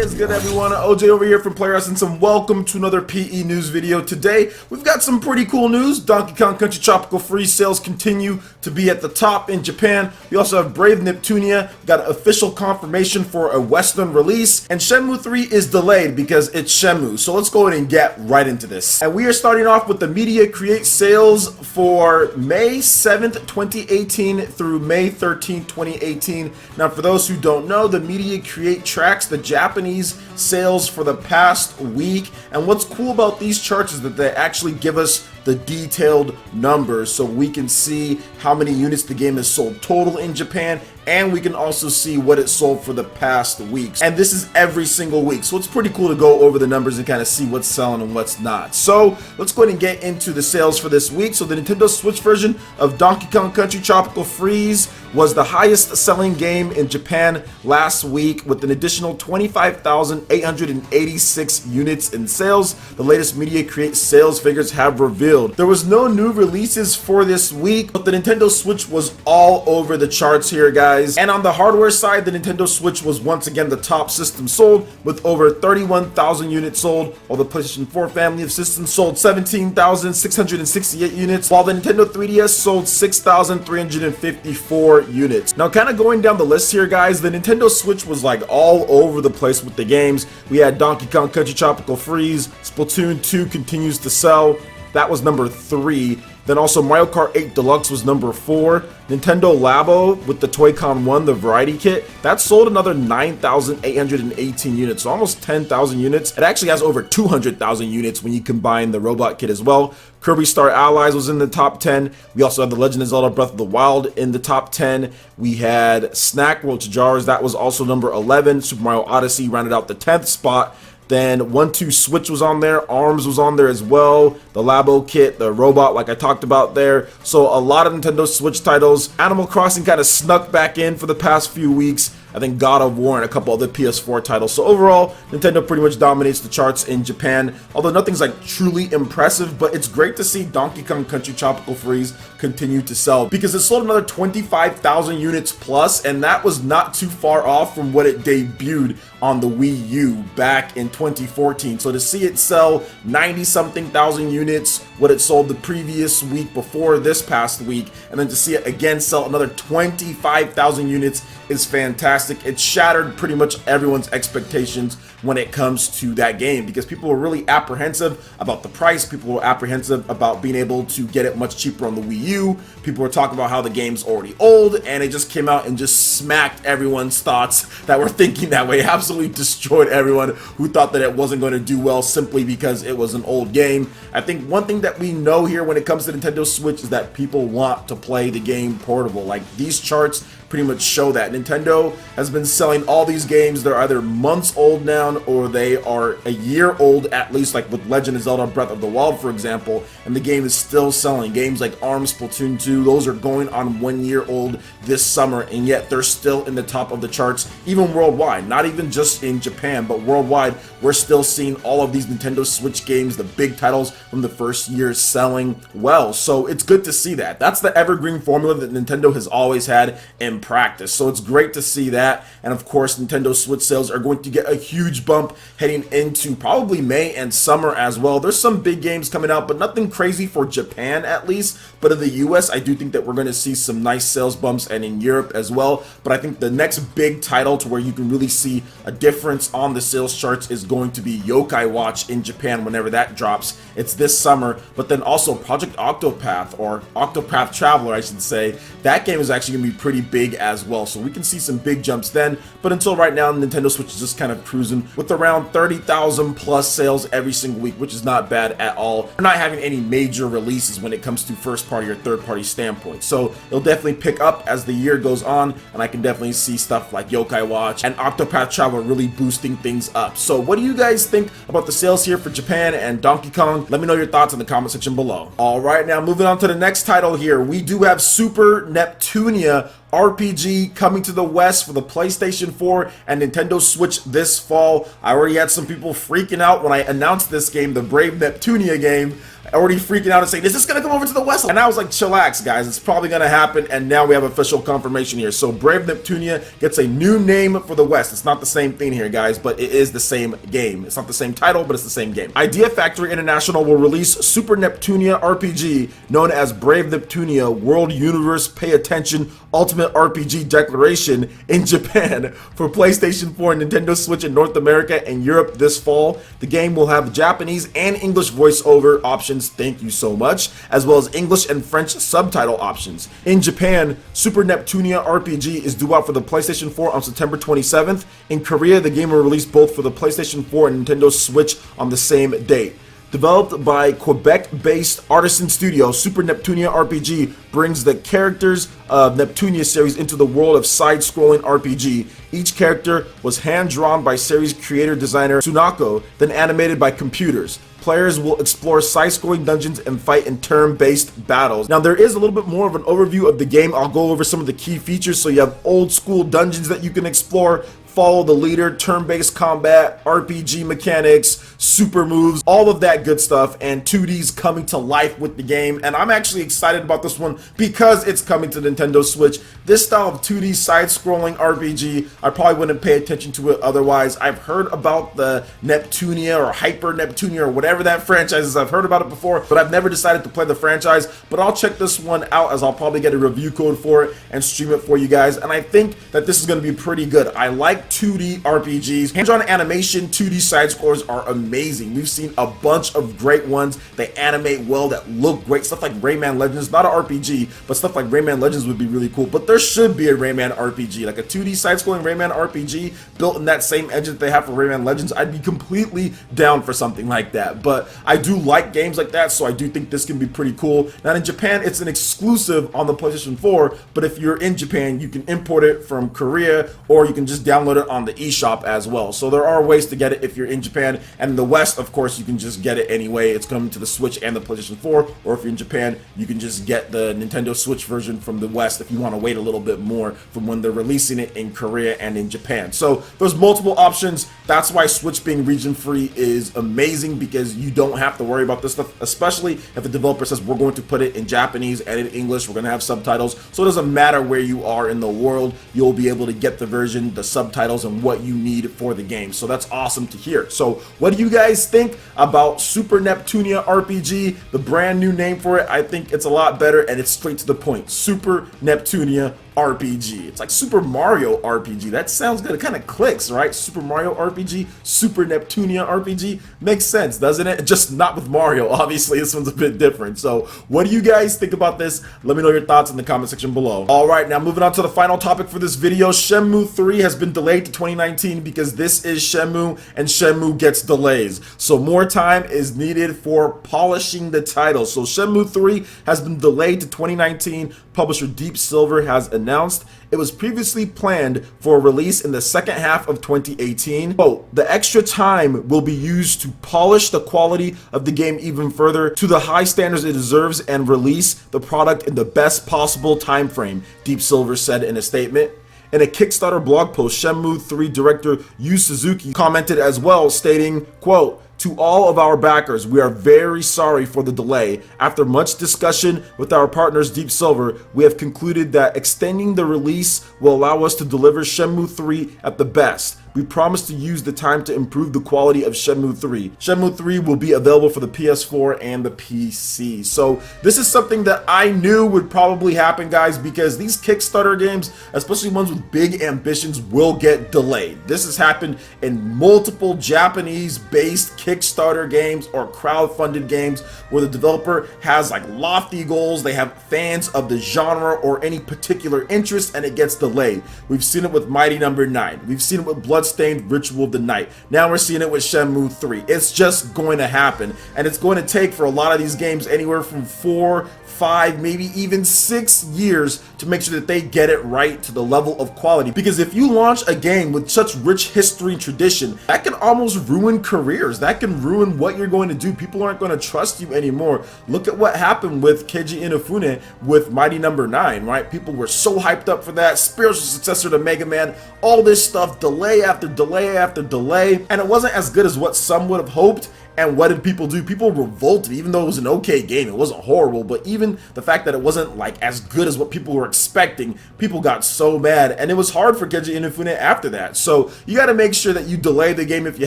is good, everyone? OJ over here from Player Essence, and welcome to another PE news video. Today, we've got some pretty cool news. Donkey Kong Country Tropical Freeze sales continue to be at the top in Japan. We also have Brave Neptunia, got official confirmation for a Western release, and Shenmue 3 is delayed because it's Shenmue. So let's go ahead and get right into this. And we are starting off with the Media Create sales for May 7th, 2018 through May 13th, 2018. Now, for those who don't know, the Media Create tracks the Japanese sales for the past week, and what's cool about these charts is that they actually give us the detailed numbers so we can see how many units the game has sold total in Japan, and we can also see what it sold for the past weeks. And this is every single week, so it's pretty cool to go over the numbers and kind of see what's selling and what's not. So let's go ahead and get into the sales for this week. So the Nintendo Switch version of Donkey Kong Country Tropical Freeze was the highest selling game in Japan last week with an additional 25,886 units in sales. The latest Media Create sales figures have revealed. There was no new releases for this week, but the Nintendo Switch was all over the charts here, guys. And on the hardware side, the Nintendo Switch was once again the top system sold with over 31,000 units sold, while the PlayStation 4 family of systems sold 17,668 units, while the Nintendo 3DS sold 6,354 units. Now, kind of going down the list here, guys, the Nintendo Switch was like all over the place with the games. We had Donkey Kong Country Tropical Freeze, Splatoon 2 continues to sell. That was number 3. Then also Mario Kart 8 Deluxe was number 4. Nintendo Labo with the Toy-Con 1, the variety kit, that sold another 9,818 units, so almost 10,000 units. It actually has over 200,000 units when you combine the robot kit as well. Kirby Star Allies was in the top 10. We also had The Legend of Zelda Breath of the Wild in the top 10. We had Snack World Jars, that was also number 11. Super Mario Odyssey rounded out the 10th spot. Then 1-2 Switch was on there, ARMS was on there as well, the Labo kit, the robot like I talked about there. So a lot of Nintendo Switch titles. Animal Crossing kind of snuck back in for the past few weeks. I think God of War and a couple other PS4 titles. So overall, Nintendo pretty much dominates the charts in Japan, although nothing's like truly impressive, but it's great to see Donkey Kong Country Tropical Freeze continue to sell because it sold another 25,000 units plus, and that was not too far off from what it debuted on the Wii U back in 2014. So to see it sell 90-something thousand units, what it sold the previous week before this past week, and then to see it again sell another 25,000 units is fantastic. It shattered pretty much everyone's expectations when it comes to that game because people were really apprehensive about the price. People were apprehensive about being able to get it much cheaper on the Wii U. People were talking about how the game's already old, and it just came out and just smacked everyone's thoughts that were thinking that way. Absolutely destroyed everyone who thought that it wasn't going to do well simply because it was an old game. I think one thing that we know here when it comes to Nintendo Switch is that people want to play the game portable. Like, these charts pretty much show that. Nintendo has been selling all these games. They're either months old now or they are a year old at least, like with Legend of Zelda Breath of the Wild, for example, and the game is still selling. Games like ARMS, Splatoon 2, those are going on 1 year old this summer, and yet they're still in the top of the charts, even worldwide. Not even just in Japan, but worldwide, we're still seeing all of these Nintendo Switch games, the big titles from the first year, selling well. So it's good to see that. That's the evergreen formula that Nintendo has always had in practice. So it's great to see that. And of course, Nintendo Switch sales are going to get a huge bump heading into probably May and summer as well. There's some big games coming out, but nothing crazy for Japan at least. But in the US, I do think that we're going to see some nice sales bumps, and in Europe as well. But I think the next big title to where you can really see a difference on the sales charts is going to be Yokai Watch in Japan whenever that drops. It's this summer. But then also Project Octopath, or Octopath Traveler I should say, that game is actually going to be pretty big as well. So we can see some big jumps then. But until right now, Nintendo Switch is just kind of cruising with around 30,000 plus sales every single week, which is not bad at all. We're not having any major releases when it comes to first party or third party standpoint. So it'll definitely pick up as the year goes on, and I can definitely see stuff like Yokai Watch and Octopath Traveler really boosting things up. So what do you guys think about the sales here for Japan and Donkey Kong? Let me know your thoughts in the comment section below. All right, now moving on to the next title here, we do have Super Neptunia RPG coming to the West for the PlayStation 4 and Nintendo Switch this fall. I already had some people freaking out when I announced this game, the Brave Neptunia game, already freaking out and saying, is this going to come over to the West? And I was like, chillax, guys, it's probably going to happen, and now we have official confirmation here. So Brave Neptunia gets a new name for the West. It's not the same thing here, guys, but it is the same game. It's not the same title, but it's the same game. Idea Factory International will release Super Neptunia RPG, known as Brave Neptunia World Universe Pay Attention Ultimate RPG Declaration, in Japan for PlayStation 4 and Nintendo Switch in North America and Europe this fall. The game will have Japanese and English voiceover options, thank you so much, as well as English and French subtitle options. In Japan, Super Neptunia RPG is due out for the PlayStation 4 on September 27th. In Korea, the game will release both for the PlayStation 4 and Nintendo Switch on the same date. Developed by Quebec-based Artisan Studio, Super Neptunia RPG brings the characters of Neptunia series into the world of side-scrolling RPG. Each character was hand-drawn by series creator-designer Tsunako, then animated by computers. Players will explore side-scrolling dungeons and fight in turn-based battles. Now, there is a little bit more of an overview of the game. I'll go over some of the key features. So you have old-school dungeons that you can explore, follow the leader, turn-based combat, RPG mechanics, super moves, all of that good stuff, and 2D's coming to life with the game. And I'm actually excited about this one because it's coming to Nintendo Switch. This style of 2D side-scrolling RPG, I probably wouldn't pay attention to it otherwise. I've heard about the Neptunia or Hyper Neptunia or whatever that franchise is. I've heard about it before, but I've never decided to play the franchise. But I'll check this one out, as I'll probably get a review code for it and stream it for you guys. And I think that this is going to be pretty good. I like 2D RPGs. Hand-drawn animation 2D side-scrollers are amazing. We've seen a bunch of great ones. They animate well, that look great. Stuff like Rayman Legends, not an RPG, but stuff like Rayman Legends would be really cool. But there should be a Rayman RPG, like a 2D side-scrolling Rayman RPG built in that same engine that they have for Rayman Legends. I'd be completely down for something like that. But I do like games like that, so I do think this can be pretty cool. Now in Japan, it's an exclusive on the PlayStation 4, but if you're in Japan, you can import it from Korea, or you can just download it on the eShop as well. So there are ways to get it if you're in Japan. And in the West, of course, you can just get it anyway. It's coming to the Switch and the PlayStation 4, or if you're in Japan, you can just get the Nintendo Switch version from the West if you want to wait a little bit more from when they're releasing it in Korea and in Japan. So there's multiple options. That's why Switch being region free is amazing, because you don't have to worry about this stuff, especially if the developer says we're going to put it in Japanese and in English, we're going to have subtitles. So it doesn't matter where you are in the world, you'll be able to get the version, the subtitles, and what you need for the game. So that's awesome to hear. So what do you guys think about Super Neptunia RPG, the brand new name for it? I think it's a lot better, and it's straight to the point. Super Neptunia RPG. It's like Super Mario RPG. That sounds good. It kind of clicks, right? Super Mario RPG, Super Neptunia RPG. Makes sense, doesn't it? Just not with Mario, obviously. This one's a bit different. So what do you guys think about this? Let me know your thoughts in the comment section below. All right, now moving on to the final topic for this video. Shenmue 3 has been delayed to 2019 because this is Shenmue, and Shenmue gets delays. So more time is needed for polishing the title. So Shenmue 3 has been delayed to 2019. Publisher Deep Silver has announced it was previously planned for a release in the second half of 2018. Quote, the extra time will be used to polish the quality of the game even further to the high standards it deserves and release the product in the best possible time frame, Deep Silver said in a statement. In a Kickstarter blog post, Shenmue 3 director Yu Suzuki commented as well, stating, quote, to all of our backers, we are very sorry for the delay. After much discussion with our partners Deep Silver, we have concluded that extending the release will allow us to deliver Shenmue 3 at the best. We promise to use the time to improve the quality of Shenmue 3. Shenmue 3 will be available for the PS4 and the PC. So this is something that I knew would probably happen, guys, because these Kickstarter games, especially ones with big ambitions, will get delayed. This has happened in multiple Japanese-based Kickstarter games or crowd-funded games where the developer has like lofty goals, they have fans of the genre or any particular interest, and it gets delayed. We've seen it with Mighty Number 9. We've seen it with Bloodstained Ritual of the Night. Now we're seeing it with Shenmue 3. It's just going to happen, and it's going to take for a lot of these games anywhere from 4, 5, maybe even 6 years to make sure that they get it right to the level of quality. Because if you launch a game with such rich history and tradition, that can almost ruin careers. That can ruin what you're going to do. People aren't going to trust you anymore. Look at what happened with Keiji Inafune with Mighty Number 9, right? People were so hyped up for that, spiritual successor to Mega Man, all this stuff, delay after delay after delay, and it wasn't as good as what some would have hoped. And what did people do? People revolted, even though it was an okay game. It wasn't horrible, but even the fact that it wasn't like as good as what people were expecting, people got so mad, and it was hard for Keiji Inafune after that. So you got to make sure that you delay the game if you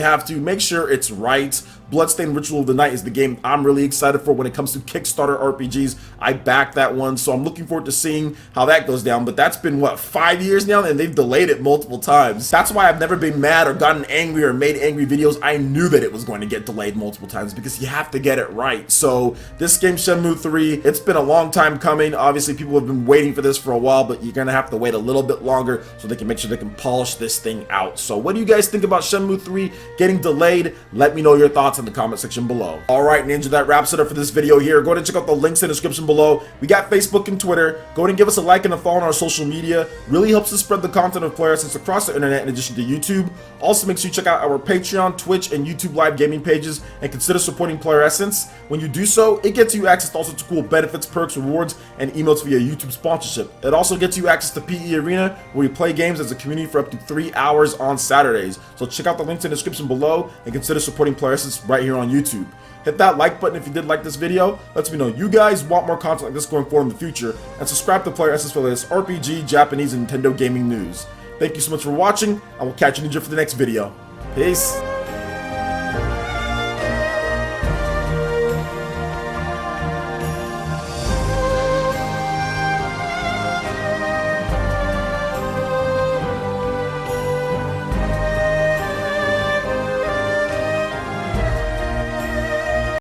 have to. Make sure it's right. Bloodstained Ritual of the Night is the game I'm really excited for when it comes to Kickstarter RPGs. I backed that one, so I'm looking forward to seeing how that goes down. But that's been, what, 5 years now, and they've delayed it multiple times. That's why I've never been mad or gotten angry or made angry videos. I knew that it was going to get delayed multiple times because you have to get it right. So this game, Shenmue 3, it's been a long time coming. Obviously, people have been waiting for this for a while, but you're going to have to wait a little bit longer so they can make sure they can polish this thing out. So what do you guys think about Shenmue 3 getting delayed? Let me know your thoughts in the comment section below. Alright, Ninja, that wraps it up for this video here. Go ahead and check out the links in the description below. We got Facebook and Twitter. Go ahead and give us a like and a follow on our social media. Really helps us spread the content of Player Essence across the internet in addition to YouTube. Also, make sure you check out our Patreon, Twitch, and YouTube live gaming pages and consider supporting Player Essence. When you do so, it gets you access to all sorts of cool benefits, perks, rewards, and emotes via YouTube sponsorship. It also gets you access to PE Arena, where we play games as a community for up to 3 hours on Saturdays. So check out the links in the description below and consider supporting Player Essence right here on YouTube. Hit that like button if you did like this video. Lets me know you guys want more content like this going forward in the future. And subscribe to Player Essence for the latest RPG, Japanese, and Nintendo gaming news. Thank you so much for watching. I will catch you, Ninja, for the next video. Peace.